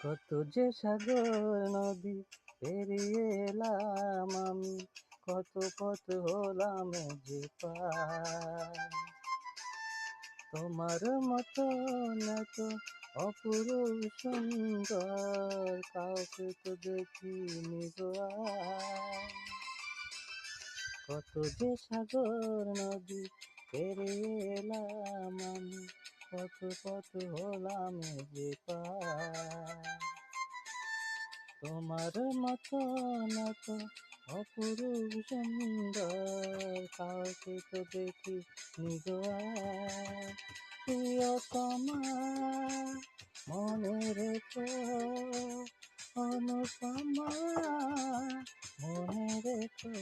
কত যে সাগর নদী পেরিয়ে এলাম আমি, কত পথ হলাম যে পার। তোমার মতো এত অপরূপ সুন্দর কাউকে তো দেখিনি গো আর। কত যে সাগর নদী পেরিয়ে এলাম আমি, কত পথ হলাম যে পার। তোমার মতো তো অপরূপ সুন্দর কাউকে তো দেখি নিগোয়ার। প্রিয়তমা মনে রেখো, অনুপমা মনে রেখো।